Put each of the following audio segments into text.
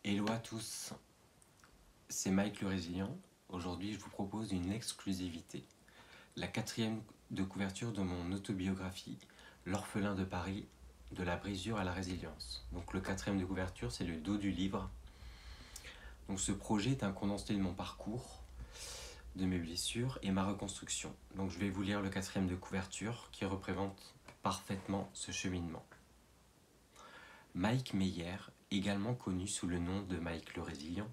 Hello à tous, c'est Mike le Résilient. Aujourd'hui, je vous propose une exclusivité. La quatrième de couverture de mon autobiographie, L'orphelin de Paris, de la brisure à la résilience. Donc le quatrième de couverture, c'est le dos du livre. Donc ce projet est un condensé de mon parcours, de mes blessures et ma reconstruction. Donc je vais vous lire le quatrième de couverture qui représente parfaitement ce cheminement. Mike Meyer, également connu sous le nom de Mike le Résilient,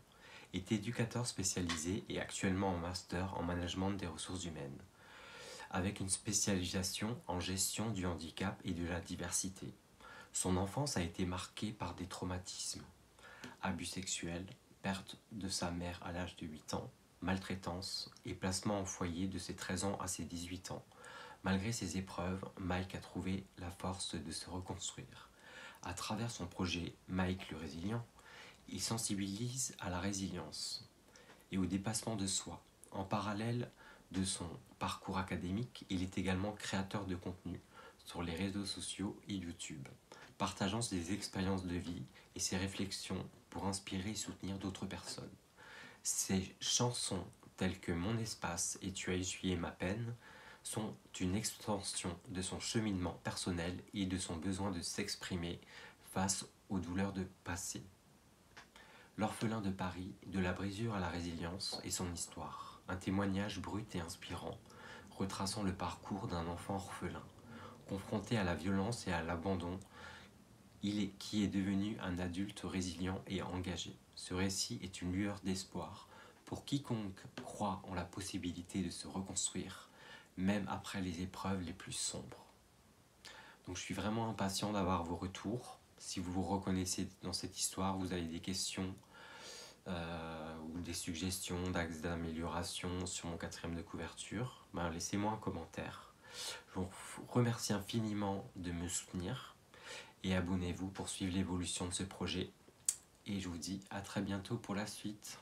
est éducateur spécialisé et actuellement en master en management des ressources humaines, avec une spécialisation en gestion du handicap et de la diversité. Son enfance a été marquée par des traumatismes, abus sexuels, perte de sa mère à l'âge de 8 ans, maltraitance et placement en foyer de ses 13 ans à ses 18 ans. Malgré ces épreuves, Mike a trouvé la force de se reconstruire. À travers son projet Mike le Résilient, il sensibilise à la résilience et au dépassement de soi. En parallèle de son parcours académique, il est également créateur de contenu sur les réseaux sociaux et YouTube, partageant ses expériences de vie et ses réflexions pour inspirer et soutenir d'autres personnes. Ses chansons telles que Mon espace et Tu as essuyé ma peine sont une extension de son cheminement personnel et de son besoin de s'exprimer face aux douleurs de passé. L'orphelin de Paris, de la brisure à la résilience et son histoire, un témoignage brut et inspirant, retraçant le parcours d'un enfant orphelin, confronté à la violence et à l'abandon, qui est devenu un adulte résilient et engagé. Ce récit est une lueur d'espoir pour quiconque croit en la possibilité de se reconstruire, même après les épreuves les plus sombres. Donc je suis vraiment impatient d'avoir vos retours. Si vous vous reconnaissez dans cette histoire, vous avez des questions ou des suggestions d'axes d'amélioration sur mon quatrième de couverture, laissez-moi un commentaire. Je vous remercie infiniment de me soutenir et abonnez-vous pour suivre l'évolution de ce projet. Et je vous dis à très bientôt pour la suite.